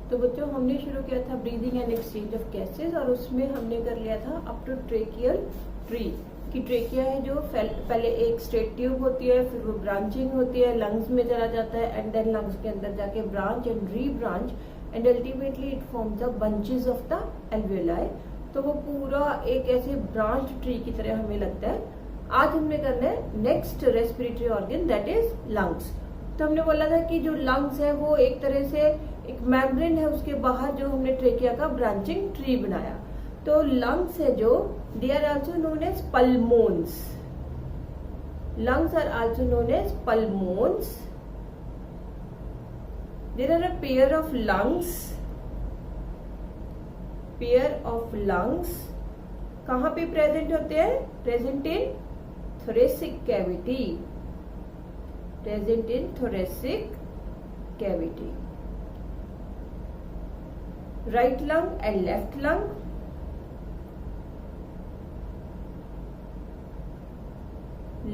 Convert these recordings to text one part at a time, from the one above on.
तो बच्चों हमने शुरू किया था breathing and exchange of gases और उसमें हमने कर लिया था अप टू ट्रेकियल ट्री कि ट्रेकिया है जो पहले एक स्ट्रेट ट्यूब होती है, फिर वो ब्रांचिंग होती है, लंग्स में चला जाता है एंड देन लंग्स के अंदर जाके branch and re branch and ultimately it forms the bunches of the alveoli. तो वो पूरा एक ऐसे ब्रांच ट्री की तरह हमें लगता है। आज हमने करना है next respiratory organ that is lungs. तो हमने बोला था कि जो लंग्स है वो एक तरह से एक मेम्ब्रेन है, उसके बाहर जो हमने ट्रेकिया का ब्रांचिंग ट्री बनाया। तो लंग्स है जो they are also known as pulmones. Lungs are also known as pulmones. There are a pair of lungs. Pair of lungs कहाँ पे प्रेजेंट होते हैं? Present in thoracic cavity. Present in thoracic cavity. Right lung and left lung.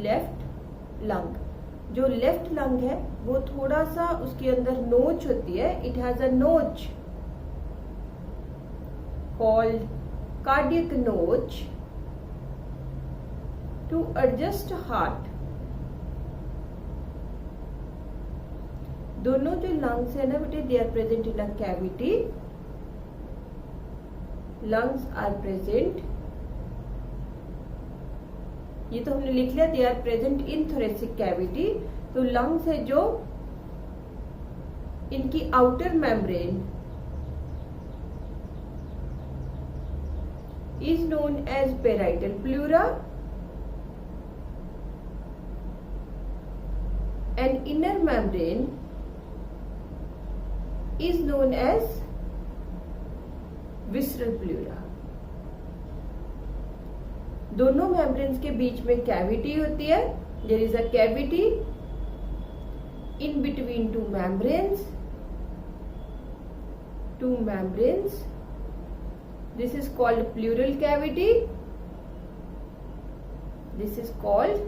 Left lung. जो left lung है वो थोड़ा सा उसके अंदर नोच होती है. It has a notch called cardiac notch to adjust heart. दोनों जो लंग्स है ना बेटे they are present in a cavity. Lungs are present, ये तो हमने लिख लिया, they are present in thoracic cavity. तो लंग्स है जो इनकी outer membrane is known as parietal pleura and inner membrane is known as visceral pleura. दोनों membranes के बीच में cavity होती है. There is a cavity in between two membranes. Two membranes. This is called pleural cavity. This is called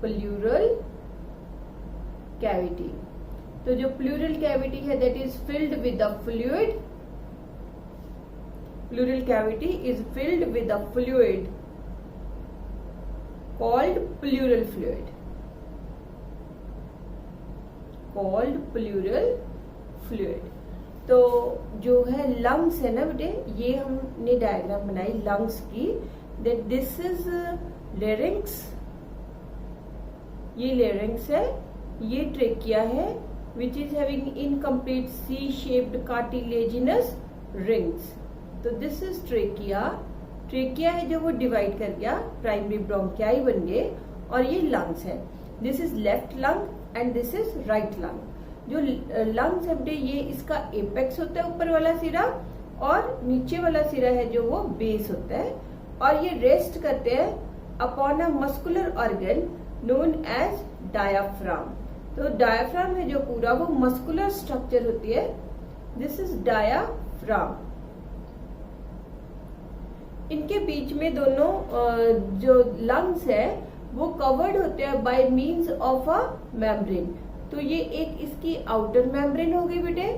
pleural cavity. तो जो pleural cavity है that is filled with the fluid. Pleural cavity is filled with the fluid called pleural fluid. Called pleural fluid. तो जो है lungs है ना बेटे, ये हमने डायग्राम बनाई lungs की. that this is larynx. ये larynx है, ये ट्रेकिया है which is having incomplete C shaped cartilaginous rings. तो दिस इज ट्रेकिया. ट्रेकिया है जो वो डिवाइड कर गया, प्राइमरी ब्रोंकियाई बन गए, और ये लंग्स है. This is left lung and this is right lung. जो लंग्स है बेटे ये इसका एपेक्स होता है ऊपर वाला सिरा, और नीचे वाला सिरा है जो वो बेस होता है, और ये रेस्ट करते हैं upon a muscular organ known as diaphragm. तो डायाफ्राम है जो पूरा वो मस्कुलर स्ट्रक्चर होती है. This is diaphragm. इनके बीच में दोनों जो लंग्स है वो कवर्ड होते हैं by means of a membrane. तो ये एक इसकी आउटर मेम्ब्रेन हो गई बेटे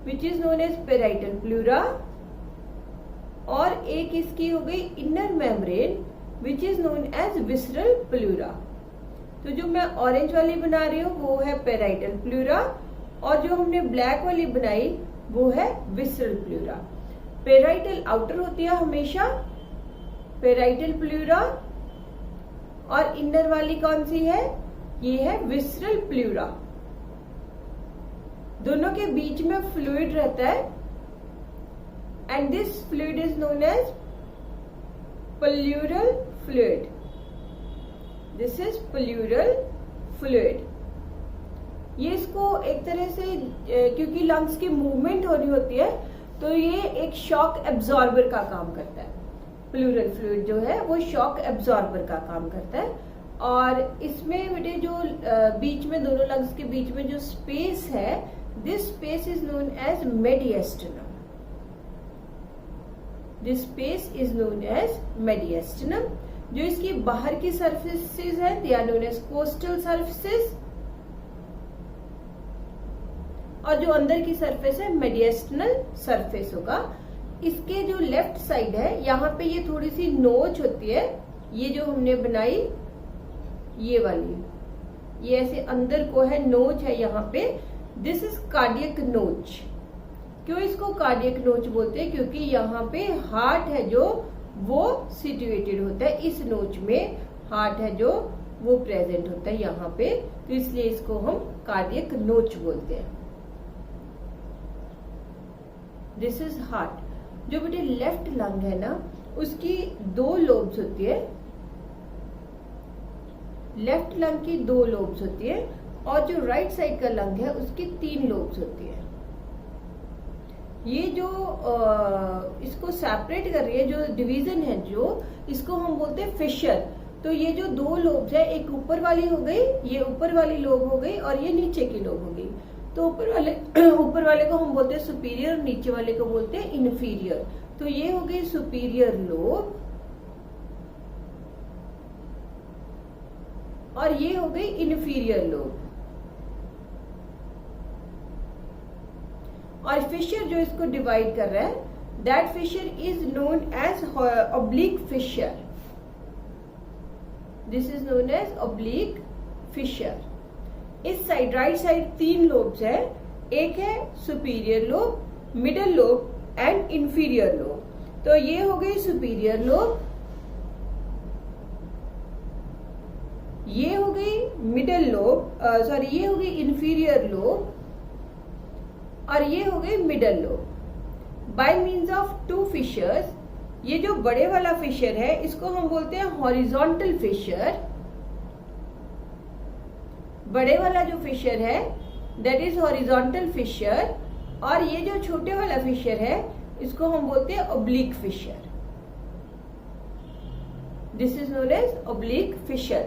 which is known as parietal pleura, और एक इसकी हो गई inner membrane which is known as visceral pleura. तो जो मैं ऑरेंज वाली बना रही हूँ वो है पेराइटल प्लूरा, और जो हमने ब्लैक वाली बनाई वो है विसरल प्लूरा. पेराइटल आउटर होती है हमेशा, पेराइटल प्लूरा, और इनर वाली कौन सी है? ये है विसरल प्लूरा. दोनों के बीच में फ्लूइड रहता है and this fluid is known as pleural fluid. This is pleural fluid. ये इसको एक तरह से क्योंकि लंग्स की मूवमेंट हो रही होती है तो ये एक शॉक एब्जॉर्बर का काम करता है. प्लूरल फ्लूइड जो है वो शॉक एब्जॉर्बर का काम करता है. और इसमें बेटे जो बीच में दोनों लंग्स के बीच में जो स्पेस है, this space is known as mediastinum. This space is known as mediastinum. जो इसकी बाहर की सरफेसेस है they are known as costal surfaces, और जो अंदर की सरफेस है मेडिएस्टनल सरफेस होगा। इसके जो लेफ्ट साइड है यहाँ पे ये थोड़ी सी नोच होती है, ये जो हमने बनाई ये वाली, ये ऐसे अंदर को है, नोच है यहाँ पे, दिस इज कार्डियक नोच। क्यों इसको कार्डियक नोच बोलते हैं? क्योंकि यहाँ पे हार्ट है जो वो सिचुएटेड होता है, इस नोच में हार्ट है जो वो प्रेजेंट होता है यहाँ पे, तो इसलिए इसको हम कार्डियक नोच बोलते हैं। This is heart. जो बेटे लेफ्ट लंग है ना, उसकी 2 लोब्स होती है, लेफ्ट लंग की 2 लोब्स होती है, और जो राइट साइड का लंग है उसकी 3 लोब्स होती है। ये जो इसको सेपरेट कर रही है, जो डिवीजन है जो, इसको हम बोलते हैं फिशर। तो ये जो 2 लोब्स है, एक ऊपर वाली हो गई, ये ऊपर वाली लोब हो गई, और ये नीचे की लोब हो गई। तो ऊपर वाले को हम बोलते हैं सुपीरियर, नीचे वाले को बोलते हैं इन्फीरियर। तो ये हो गई सुपीरियर लोब, और ये हो गई इन्फीरियर लोब। और फिशर जो इसको डिवाइड कर रहा है, that fissure is known as oblique fissure. This is known as oblique fissure. इस साइड राइट साइड 3 लोब्स है, एक है superior lobe, middle lobe and inferior lobe. तो ये हो गई सुपीरियर लोब, ये हो गई मिडल लोब, सॉरी ये हो गई इंफीरियर लोब, और ये हो गई middle lobe. By means of 2 fissures, ये जो बड़े वाला फिशर है इसको हम बोलते हैं हॉरिजॉन्टल फिशर। बड़े वाला जो फिशर है दैट इज हॉरिजॉन्टल फिशर, और ये जो छोटे वाला फिशर है इसको हम बोलते हैं oblique fissure. This is known as oblique fissure.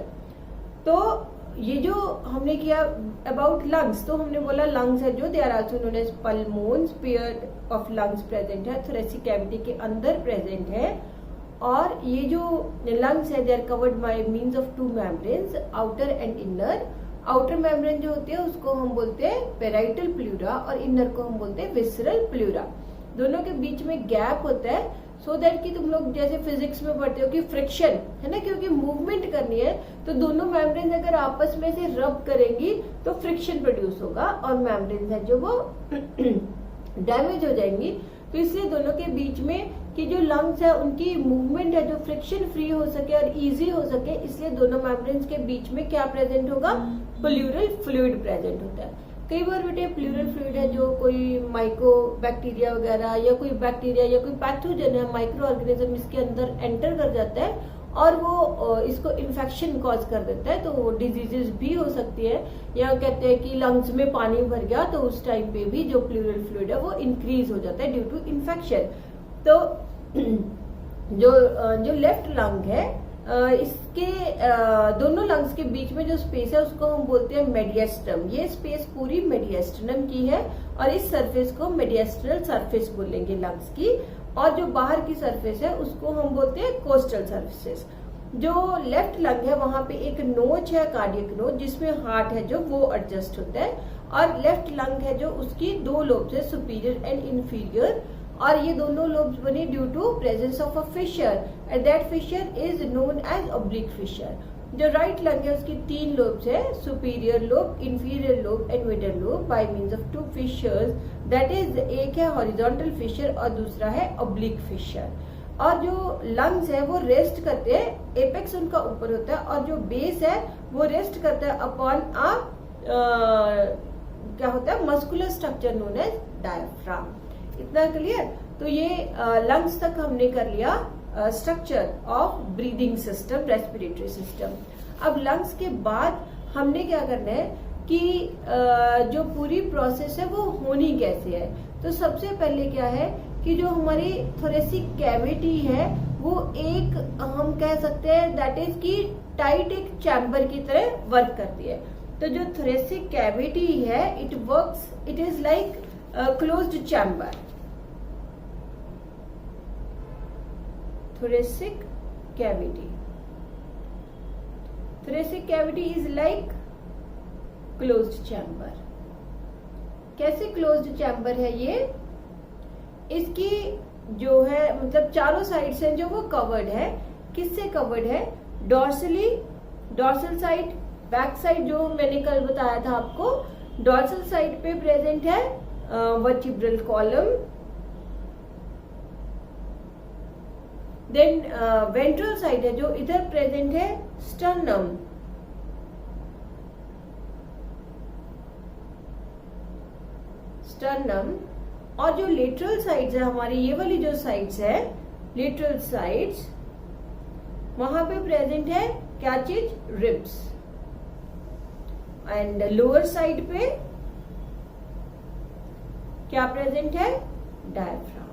तो ये जो हमने किया अबाउट लंग्स, तो हमने बोला लंग्स है जो they are also known as pulmones, pair of lungs present है, थोरेसिक कैविटी के अंदर प्रेजेंट है। और ये जो लंग्स है they are covered by means of 2 membranes, outer and inner. Outer membrane जो होती है उसको हम बोलते हैं पेराइटल प्लूरा, और इनर को हम बोलते हैं विसरल प्लूरा। दोनों के बीच में गैप होता है, सो दैट कि तुम लोग जैसे फिजिक्स में पढ़ते हो कि फ्रिक्शन है ना, क्योंकि मूवमेंट करनी है तो दोनों मेम्ब्रेन अगर आपस में से रब करेंगी तो फ्रिक्शन प्रोड्यूस होगा, और मेम्ब्रेन है जो वो डैमेज हो जाएंगी। तो इसलिए दोनों के बीच में कि जो लंग्स है उनकी मूवमेंट है जो फ्रिक्शन फ्री हो सके और इजी हो सके, इसलिए दोनों मेम्ब्रेन्स के बीच में क्या प्रेजेंट होगा? प्लूरल फ्लूइड प्रेजेंट होता है। कई बार बेटे प्लूरल फ्लूइड है जो कोई माइक्रो बैक्टीरिया वगैरह या कोई बैक्टीरिया या कोई पैथोजन है, माइक्रो ऑर्गेनिज्म इसके अंदर एंटर कर जाता है और वो इसको इन्फेक्शन कॉज कर देता है, तो डिजीजेस भी हो सकती है। या कहते हैं कि लंग्स में पानी भर गया तो उस टाइम पे भी जो प्लूरल फ्लूइड है वो इंक्रीज हो जाता है ड्यू टू इन्फेक्शन। तो जो लेफ्ट लंग है, इसके दोनों लंग्स के बीच में जो स्पेस है उसको हम बोलते हैं मेडिएस्टम। ये स्पेस पूरी मेडिएस्टनम की है, और इस सरफेस को मेडिएस्टनल सरफेस बोलेंगे लंग्स की। और जो बाहर की सरफेस है उसको हम बोलते हैं कोस्टल सरफेसेस। जो लेफ्ट लंग है वहां पे एक नोच है, कार्डियक नोच, जिसमें हार्ट है जो वो एडजस्ट होता है। और लेफ्ट लंग है जो उसकी 2 लोब्स है, सुपीरियर एंड इंफीरियर, और ये दोनों लोब्स बने due to presence of a fissure, and that fissure is known as oblique fissure. जो राइट लंग है उसकी 3 लोब्स है, superior lobe, inferior lobe and middle lobe, by means of 2 fissures, that is एक है horizontal Fisher और दूसरा है oblique Fisher. और जो लंग्स है वो रेस्ट करते हैं, एपेक्स उनका ऊपर होता है, और जो बेस है वो रेस्ट करता है अपॉन अ क्या होता है muscular structure known as diaphragm. इतना क्लियर? तो ये लंग्स तक हमने कर लिया structure of breathing system, respiratory system. अब लंग्स के बाद हमने क्या करना है कि जो पूरी प्रोसेस है वो होनी कैसे है। तो सबसे पहले क्या है कि जो हमारी थोरेसिक कैविटी है वो एक हम कह सकते हैं दैट इज की टाइट एक चैम्बर की तरह वर्क करती है। तो जो थोरेसिक कैविटी है it works, it is like closed chamber. thoracic cavity is like closed chamber। कैसे क्लोज्ड चैम्बर है ये, इसकी जो है मतलब चारों साइड से जो वो कवर्ड है, किससे कवर्ड है, dorsally, dorsal side, back side जो मैंने कल बताया था आपको, डॉर्सल साइड पे प्रेजेंट है vertebral column, then ventral side है जो इधर प्रेजेंट है स्टर्नम, स्टर्नम, और जो लेटरल साइड्स है हमारी, ये वाली जो साइड्स है लेटरल साइड्स, वहां पे प्रेजेंट है क्या चीज, रिब्स, एंड लोअर साइड पे क्या प्रेजेंट है, डायफ्राम।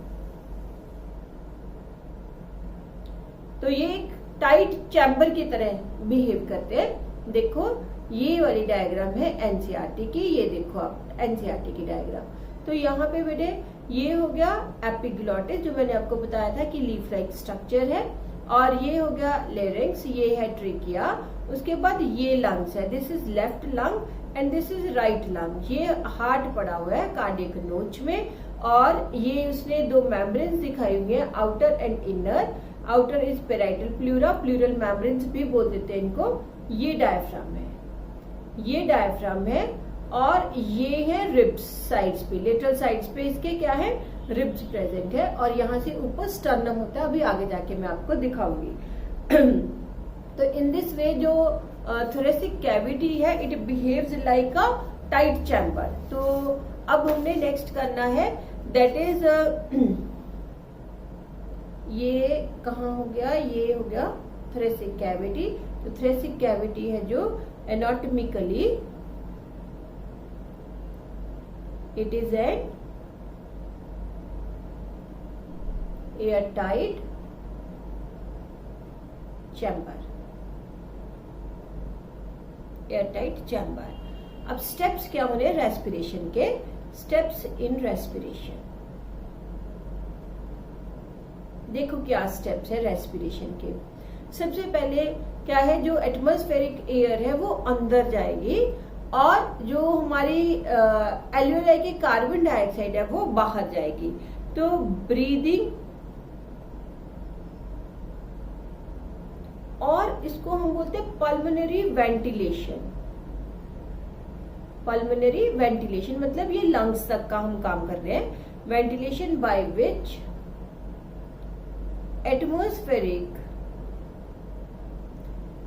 तो ये एक टाइट चैम्बर की तरह बिहेव करते हैं। देखो ये वाली डायग्राम है एनसीईआरटी की, ये देखो आप एनसीईआरटी की डायग्राम। तो यहाँ पे बेटे ये हो गया एपिग्लॉटिस जो मैंने आपको बताया था कि लीफ लाइक स्ट्रक्चर है, और ये हो गया लेरिंक्स, ये है ट्रेकिया, उसके बाद ये लंग्स है, this is left lung and this is right lung, ये हार्ट पड़ा हुआ है कार्डियक नोच में, और ये उसने दो मेम्ब्रेन्स दिखाई हुई है, outer and inner, outer is parietal pleura, pleural membranes भी बोल देते हैं इनको। ये डायफ्राम है, ये डायफ्राम है, और ये है रिब्स साइड्स पे, लेटरल साइड्स पे इसके क्या है, रिब्स प्रेजेंट है, और यहाँ से ऊपर स्टर्नम होता है, अभी आगे जाके मैं आपको दिखाऊंगी। तो इन दिस वे जो थोरेसिक कैविटी है it behaves like a tight chamber. तो अब हमने नेक्स्ट करना है दैट इज ये कहाँ हो गया, ये हो गया थोरेसिक कैविटी। तो थोरेसिक कैविटी है जो anatomically it is an airtight chamber, airtight chamber. अब स्टेप्स क्या होने रेस्पिरेशन के, स्टेप्स इन रेस्पिरेशन। देखो क्या स्टेप्स है रेस्पिरेशन के। सबसे पहले क्या है, जो एटमॉस्फेरिक एयर है वो अंदर जाएगी, और जो हमारी एल्वियोलाई की कार्बन डाइऑक्साइड है वो बाहर जाएगी। तो ब्रीदिंग, और इसको हम बोलते हैं पल्मोनरी वेंटिलेशन। पल्मोनरी वेंटिलेशन मतलब ये लंग्स तक का हम काम कर रहे हैं। Ventilation by which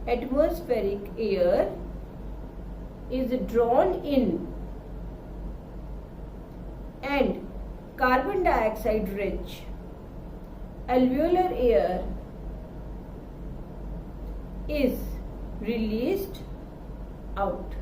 atmospheric air is drawn in and carbon dioxide rich alveolar air is released out।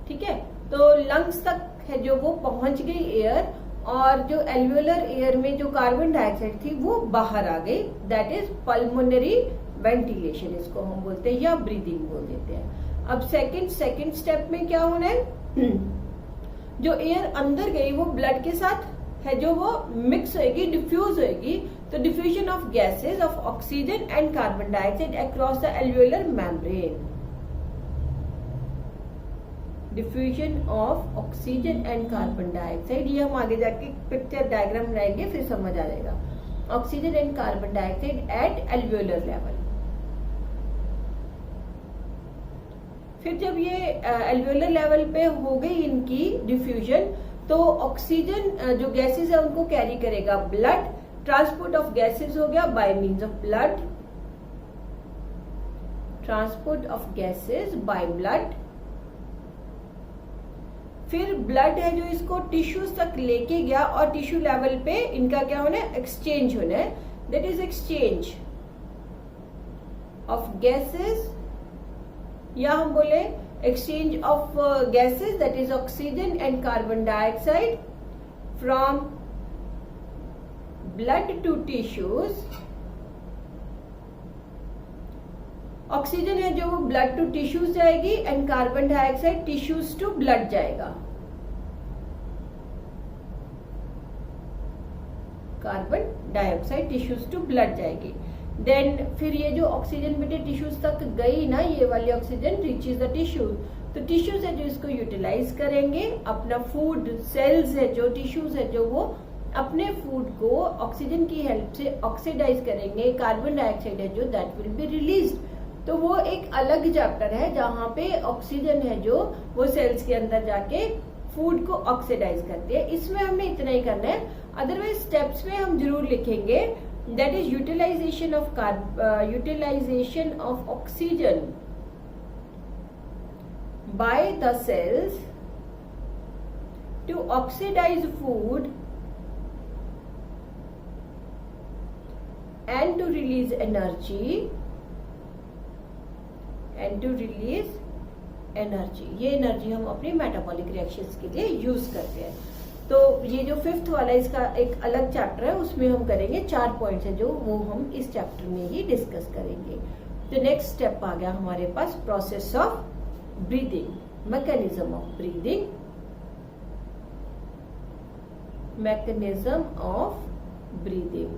ठीक है, तो लंग्स तक है जो वो पहुंच गई एयर, और जो एल्वियोलर एयर में जो कार्बन डाइऑक्साइड थी वो बाहर आ गई, दैट इज पल्मोनरी वेंटिलेशन इसको हम बोलते हैं, या ब्रीदिंग बोल देते हैं। अब सेकंड स्टेप में क्या होना है, जो एयर अंदर गई वो ब्लड के साथ है जो वो मिक्स होगी, डिफ्यूज होगी। तो diffusion of gases of oxygen and carbon dioxide across the alveolar membrane, diffusion of oxygen and carbon dioxide, ये हम आगे जाके पिक्चर डायग्राम बनाएंगे फिर समझ आ जाएगा। Oxygen and carbon dioxide eight alveolar level. फिर जब ये एल्वियोलर लेवल पे हो गई इनकी डिफ्यूजन, तो ऑक्सीजन जो गैसेस है उनको कैरी करेगा ब्लड, ट्रांसपोर्ट ऑफ गैसेस हो गया bye means of blood, transport of gases by blood. फिर ब्लड है जो इसको टिश्यूज तक लेके गया, और टिश्यू लेवल पे इनका क्या होना है, एक्सचेंज होना है, that is exchange of gases, या हम बोले exchange of gases that is oxygen and carbon dioxide from blood to tissues. Oxygen है जो वो ब्लड टू टिश्यूज जाएगी, and carbon dioxide tissues to blood जाएगा। Carbon dioxide tissues to blood जाएगी। Then फिर ये जो ऑक्सीजन बेटे टिश्यूज तक गई ना, ये वाली ऑक्सीजन रीचेज द टिश्यू, तो टिश्यूज है जो इसको यूटिलाइज करेंगे, अपना फूड, सेल्स है जो, टिश्यूज है जो, वो अपने फूड को ऑक्सीजन की हेल्प से ऑक्सीडाइज करेंगे, कार्बन डाइऑक्साइड है जो दैट विल बी रिलीज। तो वो एक अलग चैप्टर है जहाँ पे ऑक्सीजन है जो वो सेल्स के अंदर जाके फूड को ऑक्सीडाइज करती है। इसमें हमें इतना ही करना है, अदरवाइज स्टेप्स में हम जरूर लिखेंगे that is utilisation of oxygen by the cells to oxidise food and to release energy ये एनर्जी हम अपनी मेटाबॉलिक रिएक्शंस के लिए यूज करते हैं। तो ये जो 5th वाला इसका एक अलग चैप्टर है, उसमें हम करेंगे 4 पॉइंट्स है जो वो हम इस चैप्टर में ही डिस्कस करेंगे। तो नेक्स्ट स्टेप आ गया हमारे पास process of breathing, mechanism of breathing, mechanism of breathing.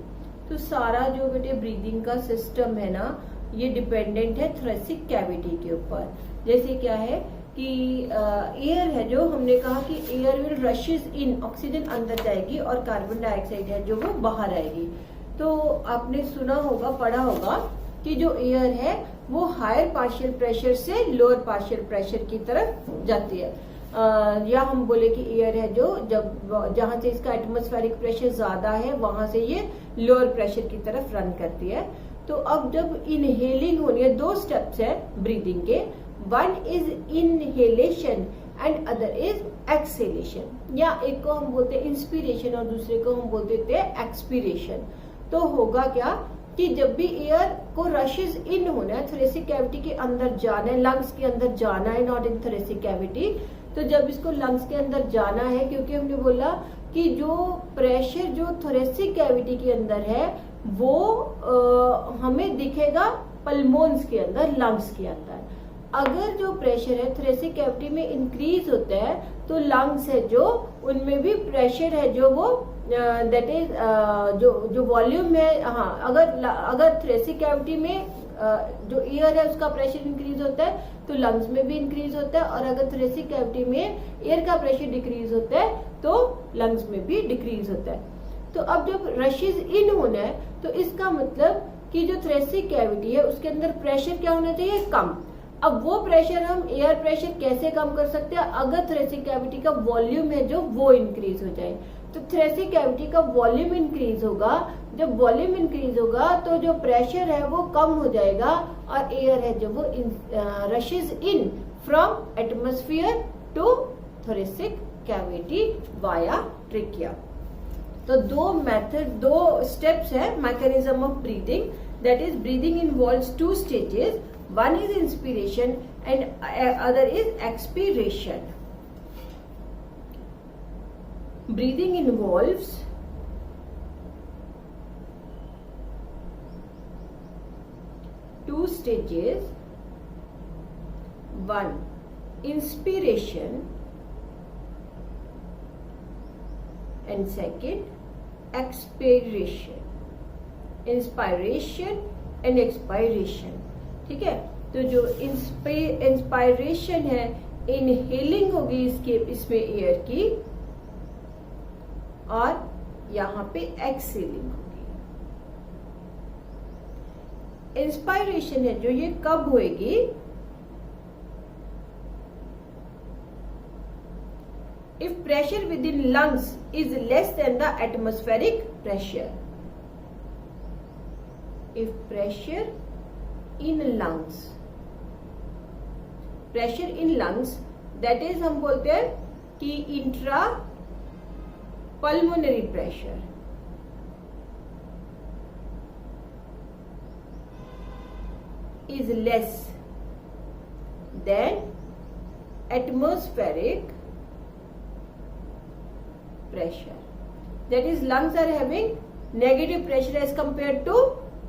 तो सारा जो बेटे ब्रीदिंग का सिस्टम है ना, ये डिपेंडेंट है थोरेसिक कैविटी के ऊपर। जैसे क्या है कि एयर है जो हमने कहा कि air will rashes in, oxygen अंदर जाएगी और कार्बन डाइऑक्साइड है जो वो बाहर आएगी। तो आपने सुना होगा, पढ़ा होगा कि जो एयर है वो हायर पार्शियल प्रेशर से लोअर पार्शियल प्रेशर की तरफ जाती है। या हम बोले कि एयर है जो जब जहां से इसका एटमॉस्फेरिक प्रेशर ज्यादा है वहां से ये लोअर प्रेशर की तरफ रन करती है। तो अब जब इनहेलिंग होनी है, 2 स्टेप्स है ब्रीदिंग के, one is inhalation and other is exhalation, या एक को हम बोलते हैं इंस्पिरेशन और दूसरे को हम बोलते हैं एक्सपीरेशन। तो होगा क्या कि जब भी एयर को रशेस इन होना है, थोरेसिक कैविटी के अंदर जाना है, लंग्स के अंदर जाना है, नॉट इन थोरेसिक कैविटी, तो जब इसको लंग्स के अंदर जाना है, क्योंकि हमने बोला कि जो प्रेशर जो थोरेसिक कैविटी के अंदर है वो हमें दिखेगा पल्मोन्स के अंदर, लंग्स के अंदर। अगर जो प्रेशर है थोरेसिक कैविटी में इंक्रीज होता है तो लंग्स है जो उनमें भी प्रेशर है जो वो दैट इज जो वॉल्यूम है, हाँ, अगर थोरेसिक कैविटी में जो एयर है उसका प्रेशर इंक्रीज होता है तो लंग्स में भी इंक्रीज होता है, और अगर थोरेसिक कैविटी में एयर का प्रेशर डिक्रीज होता है तो लंग्स में भी डिक्रीज होता है। तो अब जब रशेस इन होना है तो इसका मतलब कि जो थोरेसिक कैविटी है उसके अंदर प्रेशर क्या होना चाहिए, कम। अब वो प्रेशर हम एयर प्रेशर कैसे कम कर सकते हैं, अगर थोरेसिक कैविटी का वॉल्यूम है जो वो इंक्रीज हो जाए। तो थोरेसिक कैविटी का वॉल्यूम इंक्रीज होगा, जब वॉल्यूम इंक्रीज होगा तो जो प्रेशर है वो कम हो जाएगा और एयर है जो वो rushes in from atmosphere to thoracic cavity via trachea. तो 2 स्टेप्स है mechanism of breathing, that is breathing involves 2 stages, one is inspiration and other is expiration. Breathing involves two stages. One, inspiration, and second, expiration. Inspiration and expiration. ठीक है, तो जो inspiration है, inhaling होगी इसमें air की, और यहाँ पे एक्सहेलिंग होगी। इंस्पायरेशन है जो ये कब होएगी, if pressure with in lungs is less than the atmospheric pressure. If pressure in lungs, pressure in lungs, that is हम बोलते हैं कि intra pulmonary pressure, is less than atmospheric pressure. That is, lungs are having negative pressure as compared to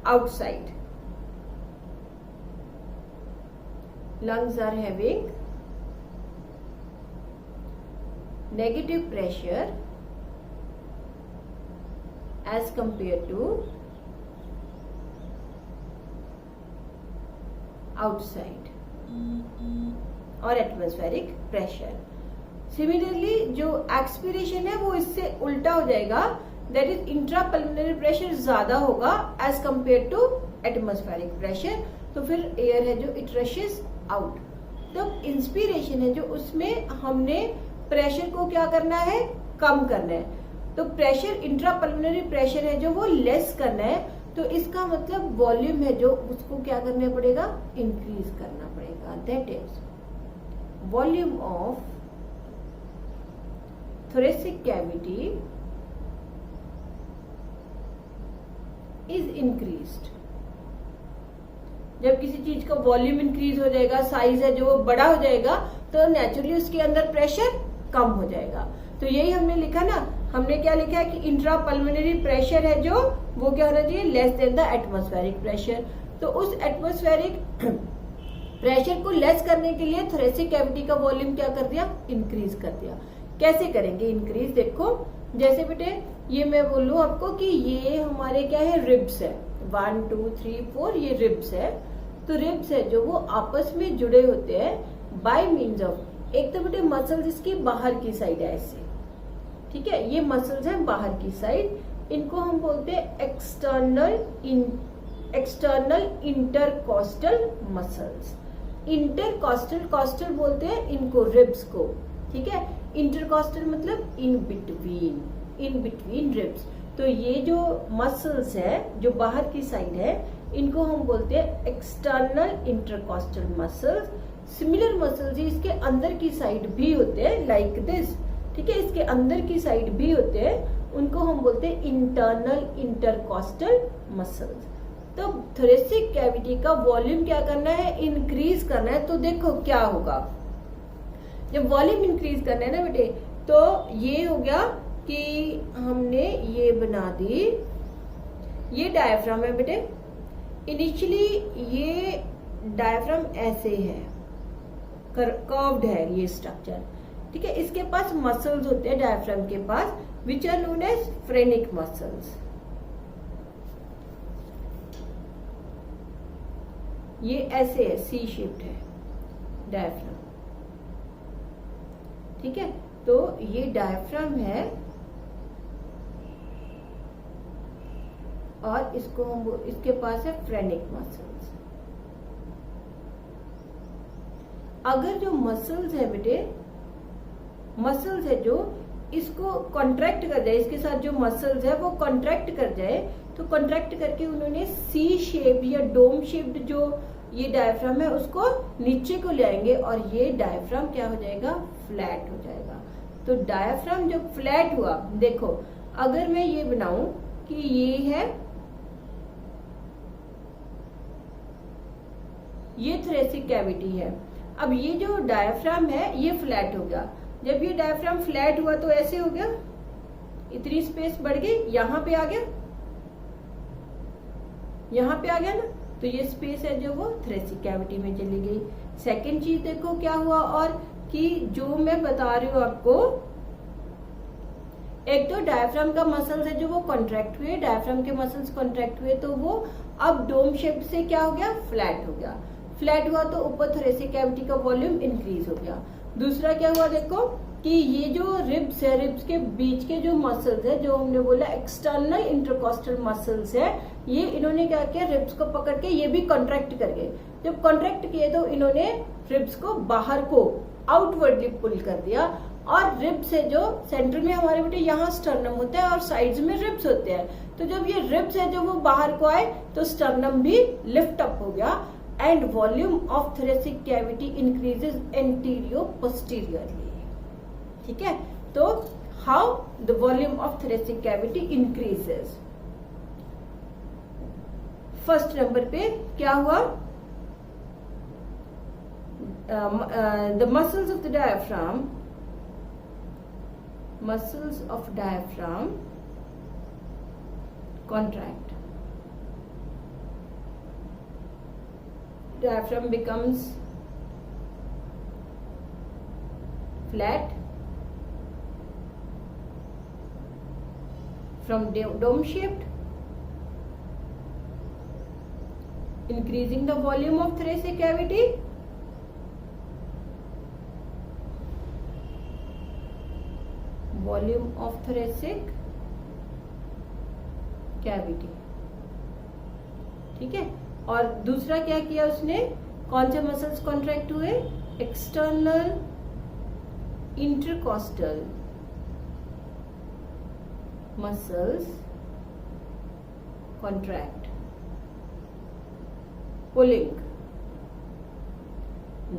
outside. Lungs are having negative pressure as compared to outside. और atmospheric pressure. Similarly जो expiration है वो इससे उल्टा हो जाएगा, that is intrapulmonary pressure ज्यादा होगा as compare to atmospheric pressure. तो फिर एयर है जो इट रशेस आउट। तो इंस्पिरेशन है जो उसमें हमने प्रेशर को क्या करना है, कम करना है। तो प्रेशर इंट्रापल्मोनरी प्रेशर है जो वो लेस करना है, तो इसका मतलब वॉल्यूम है जो उसको क्या करना पड़ेगा, इंक्रीज करना पड़ेगा। That is volume of thoracic cavity is increased। जब किसी चीज का वॉल्यूम इंक्रीज हो जाएगा, साइज है जो वो बड़ा हो जाएगा, तो नेचुरली उसके अंदर प्रेशर कम हो जाएगा। तो यही हमने लिखा ना, हमने क्या लिखा है कि इंट्रापल्मोनरी प्रेशर है जो वो क्या होना चाहिए, less than the atmospheric pressure. तो उस एटमॉस्फेरिक प्रेशर को लेस करने के लिए थोरेसिक कैविटी का वॉल्यूम क्या कर दिया, इंक्रीज कर दिया। कैसे करेंगे इंक्रीज, देखो जैसे बेटे ये मैं बोलूं आपको कि ये हमारे क्या है, रिब्स है, 1 2 3 4 ये रिब्स है। तो रिब्स है जो वो आपस में जुड़े होते हैं बाय मीन्स ऑफ, एक तो बेटे मसल्स इसकी बाहर की साइड है ऐसे, ठीक है, ये मसल्स हैं बाहर की साइड, इनको हम बोलते हैं external intercostal muscles. Intercostal, costal बोलते हैं इनको रिब्स को, ठीक है, इंटरकॉस्टल मतलब इन बिटवीन रिब्स। तो ये जो मसल्स है जो बाहर की साइड है, इनको हम बोलते हैं external intercostal muscles. Similar muscles इसके अंदर की साइड भी होते हैं लाइक दिस, ठीक है, इसके अंदर की साइड भी होते हैं, उनको हम बोलते हैं इंटरनल इंटरकॉस्टल मसल्स। तो थोरेसिक कैविटी का वॉल्यूम क्या करना है, इंक्रीज करना है। तो देखो क्या होगा, जब वॉल्यूम इंक्रीज करना है ना बेटे, तो ये हो गया कि हमने ये बना दी, ये डायफ्राम है बेटे। इनिशियली ये डायफ्राम ऐसे है, कर्व्ड है ये स्ट्रक्चर, ठीक है, इसके पास मसल्स होते हैं डायफ्राम के पास, which are known as phrenic muscles. ये ऐसे है, सी शेप्ड है डायफ्राम, ठीक है। तो ये डायफ्राम है और इसको हम इसके पास है फ्रेनिक मसल्स। अगर जो मसल्स है बेटे, मसल्स है जो इसको कॉन्ट्रैक्ट कर जाए, इसके साथ जो मसल्स है वो कॉन्ट्रैक्ट कर जाए, तो कॉन्ट्रैक्ट करके उन्होंने सी शेप या डोम शेप्ड जो ये डायफ्राम है उसको नीचे को ले आएंगे और ये डायफ्राम क्या हो जाएगा, फ्लैट हो जाएगा। तो डायफ्राम जब फ्लैट हुआ, देखो अगर मैं ये बनाऊं कि ये है, ये थोरेसिक कैविटी है, अब ये जो डायफ्राम है ये फ्लैट हो गया। जब ये डायफ्राम फ्लैट हुआ तो ऐसे हो गया, इतनी स्पेस बढ़ गई, यहां पे आ गया, यहां पे आ गया ना, तो ये स्पेस है जो वो थोरेसिक कैविटी में चली गई। सेकंड चीज देखो क्या हुआ, और कि जो मैं बता रही हूं आपको, एक तो डायफ्राम का मसल्स है जो वो कॉन्ट्रैक्ट हुए, डायफ्राम के मसल्स कॉन्ट्रैक्ट हुए, तो वो अब डोम शेप से क्या हो गया, फ्लैट हो गया। फ्लैट हुआ तो ऊपर थोरेसिक कैविटी का वॉल्यूम इंक्रीज हो गया। दूसरा क्या हुआ, देखो कि ये जो रिब्स है, रिब्स के बीच के जो मसल्स है, जो हमने बोला एक्सटर्नल इंटरकॉस्टल मसल्स है, ये इन्होंने क्या किया, रिब्स को पकड़ के ये भी कॉन्ट्रैक्ट कर गए। जब कॉन्ट्रैक्ट किए तो इन्होंने रिब्स को बाहर को आउटवर्डली पुल कर दिया, और रिब्स है जो सेंटर में हमारे बेटे यहाँ स्टर्नम होता है और साइड्स में रिब्स होते हैं, तो जब ये रिब्स है जो वो बाहर को आए तो स्टर्नम भी लिफ्ट अप हो गया, and volume of thoracic cavity increases anteroposteriorly, ठीक है। तो how the volume of thoracic cavity increases, first number पे क्या हुआ, the muscles of the diaphragm, muscles of diaphragm contract, diaphragm becomes flat from dome shaped, increasing the volume of thoracic cavity, volume of thoracic cavity. ठीक है, और दूसरा क्या किया उसने, कौन से मसल्स कॉन्ट्रैक्ट हुए, external intercostal muscles contract, pulling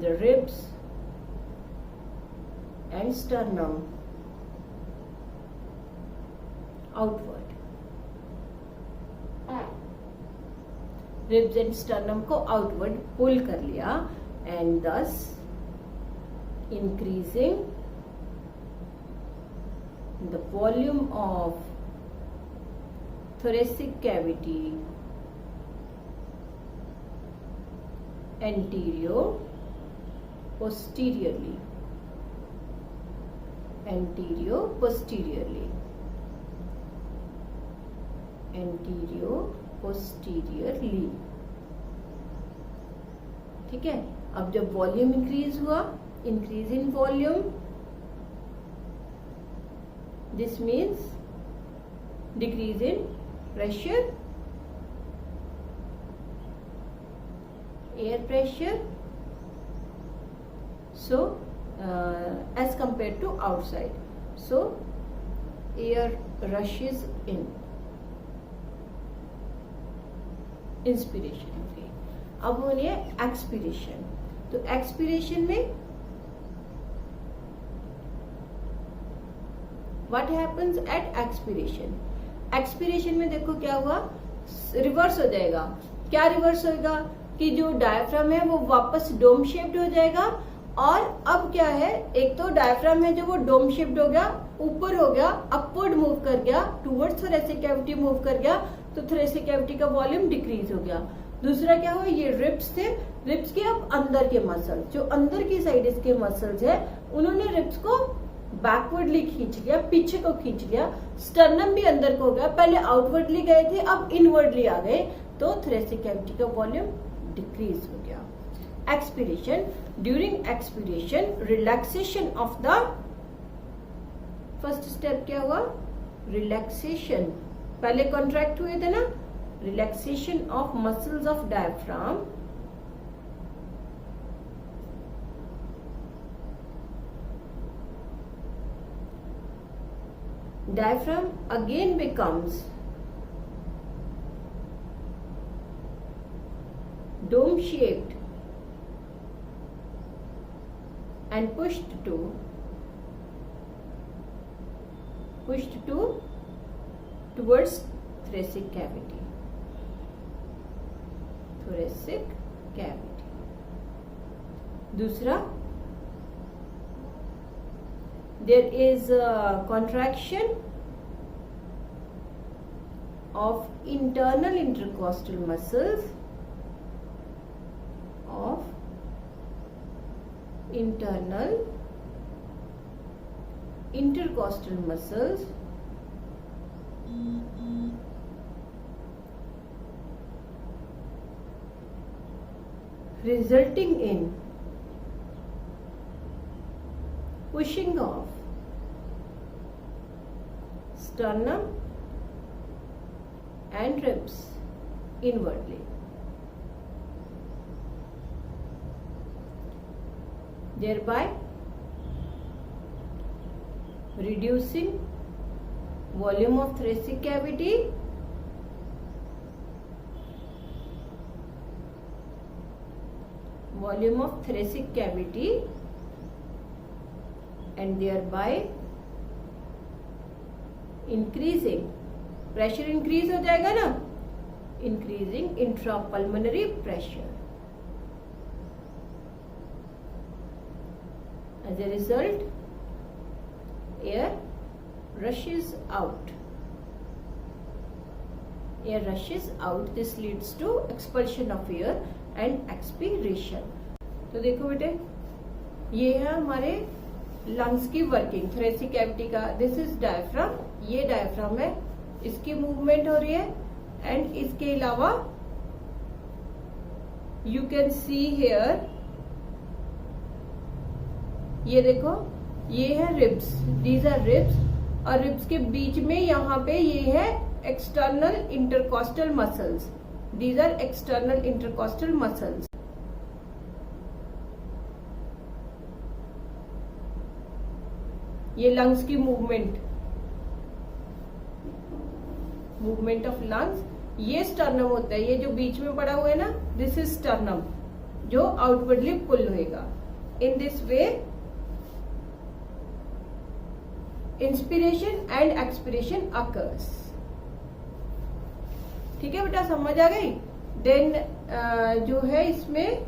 the ribs and sternum outward. Ribs and sternum को outward pull कर लिया and thus increasing the volume of thoracic cavity anterior posteriorly, anterior posteriorly, anterior posteriorly। ठीक है, अब जब volume increase हुआ, increase in volume, this means decrease in pressure, air pressure, so as compared to outside, so air rushes in, inspiration हो गई। अब होनी है एक्सपिरेशन। तो एक्सपिरेशन में what happens at expiration, expiration में देखो क्या हुआ, रिवर्स हो जाएगा। क्या रिवर्स होगा कि जो डायफ्राम है वो वापस डोम शेप्ड हो जाएगा, और अब क्या है, एक तो डायफ्राम है जो वो डोम शेप्ड हो गया, ऊपर हो गया, अपवर्ड मूव कर गया, टुवर्ड्स थोरेसिक कैविटी मूव कर गया, तो थोरेसिक कैविटी का वॉल्यूम डिक्रीज हो गया। दूसरा क्या हुआ, ये रिब्स थे, रिब्स के अब अंदर के मसल, जो अंदर की साइड इसके मसल्स है, उन्होंने रिब्स को बैकवर्डली खींच लिया, पीछे को खींच लिया। स्टर्नम भी अंदर को हो गया, पहले आउटवर्डली गए थे, अब इनवर्डली आ गए, तो थोरेसिक कैविटी का वॉल्यूम डिक्रीज हो गया। Expiration, during expiration relaxation of the, first step क्या हुआ, रिलैक्सेशन, पहले कॉन्ट्रैक्ट हुए थे ना, relaxation of muscles of diaphragm, diaphragm again becomes dome shaped and pushed towards thoracic cavity, दूसरा, there is a contraction of internal intercostal muscles, resulting in pushing off sternum and ribs inwardly, thereby reducing volume of thoracic cavity and thereby increasing, pressure increase हो जाएगा ना, increasing intrapulmonary pressure. As a result air rushes out, this leads to expulsion of air and expiration। तो देखो बेटे, ये है हमारे lungs की वर्किंग, थोरेसिक कैविटी का, दिस इज डायफ्राम, ये डायफ्राम है, इसकी मूवमेंट हो रही है, एंड इसके अलावा यू कैन सी हेयर, ये देखो, ये है रिब्स, दीज आर रिब्स, और रिब्स के बीच में यहाँ पे ये है external intercostal muscles, these are external intercostal muscles. ये लंग्स की मूवमेंट ऑफ लंग्स, ये स्टर्नम होता है, ये जो बीच में पड़ा हुआ है ना, दिस इज स्टर्नम, जो आउटवर्डली पुल होएगा। In this way inspiration and expiration occurs. ठीक है बेटा, समझ आ गई। देन जो है इसमें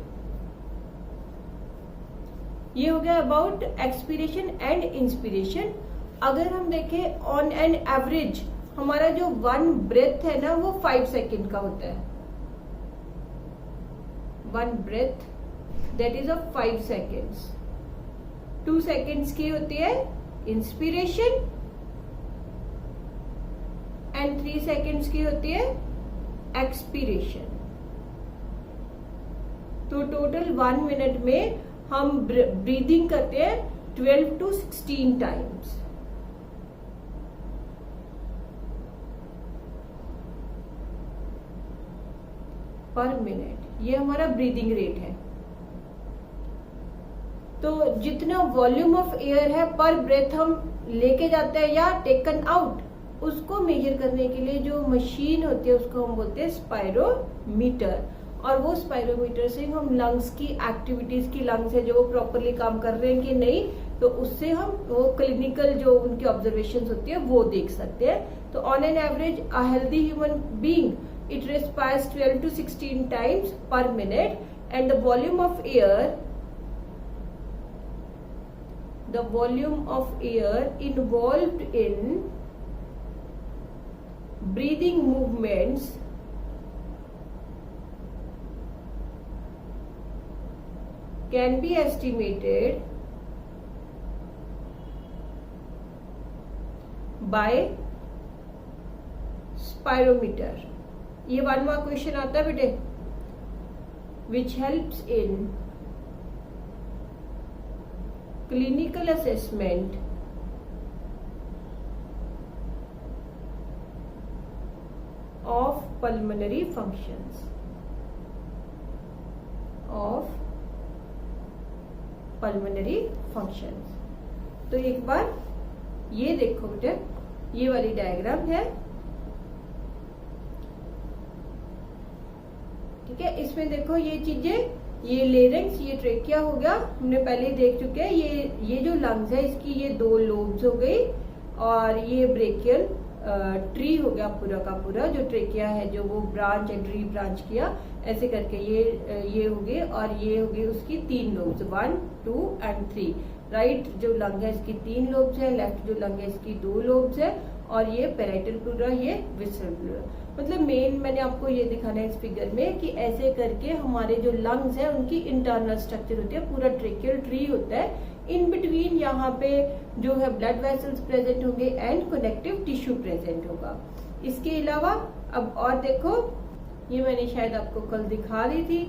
ये हो गया अबाउट एक्सपिरेशन एंड इंस्पिरेशन। अगर हम देखें ऑन एन एवरेज हमारा जो वन ब्रेथ है ना वो 5 सेकेंड का होता है। One breath that is of 5 seconds. 2 seconds की होती है इंस्पिरेशन एंड 3 सेकेंड्स की होती है एक्सपिरेशन। तो टोटल 1 मिनट में हम ब्रीदिंग करते हैं 12 to 16 टाइम्स। पर मिनट, ये हमारा ब्रीदिंग रेट है। तो जितना वॉल्यूम ऑफ एयर है पर ब्रेथ हम लेके जाते हैं या टेकन आउट, उसको मेजर करने के लिए जो मशीन होती है उसको हम बोलते हैं स्पायरोमीटर। और वो स्पायरोमीटर से हम लंग्स की एक्टिविटीज की, लंग्स है जो वो प्रॉपरली काम कर रहे हैं कि नहीं, तो उससे हम वो क्लिनिकल जो उनकी ऑब्जर्वेशन होती है वो देख सकते हैं। तो on an average a healthy human being it respires 12 to 16 times per minute, and the volume of air involved in breathing movements can be estimated by spirometer। ये 1 मार्क क्वेश्चन आता है बेटे, which helps in clinical assessment of pulmonary functions, तो एक बार ये देखो बेटे, ये वाली डायग्राम है, ठीक है। इसमें देखो ये चीजें, ये लेरिंक्स, ये ट्रेकिया हो गया, हमने पहले ही देख चुके हैं। ये जो लंग्स है इसकी ये 2 लोब्स हो गई, और ये ब्रेकियल ट्री हो गया पूरा का पूरा। जो ट्रेकिया है जो वो ब्रांच है, ट्री ब्रांच किया ऐसे करके, ये हो गई, और ये हो गई उसकी 3 लोब्स, 1, 2 एंड 3। राइट जो लंग है इसकी 3 लोब्स है, लेफ्ट जो लंग है इसकी 2 लोब्स है, और ये पैराइटल प्लूरा, ये विसरल प्लूरा। मतलब मेन मैंने आपको ये दिखाना है इस फिगर में कि ऐसे करके हमारे जो लंग्स है उनकी इंटरनल स्ट्रक्चर होती है, पूरा ट्रेकियल ट्री होता है। इन बिटवीन यहाँ पे जो है ब्लड वेसल्स प्रेजेंट होंगे एंड कनेक्टिव टिश्यू प्रेजेंट होगा। इसके अलावा अब और देखो, ये मैंने शायद आपको कल दिखा दी थी,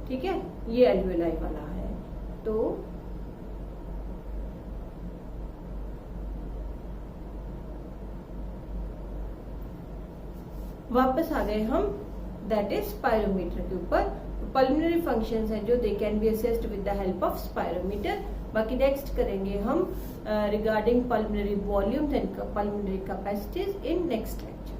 ठीक है, ये एल्वेलाई वाला है। तो वापस आ गए हम, दैट इज स्पायरोमीटर के ऊपर। पल्मोनरी फंक्शंस हैं जो they can be assessed with the help of spirometer. बाकी नेक्स्ट करेंगे हम regarding pulmonary volumes and pulmonary capacities in next lecture.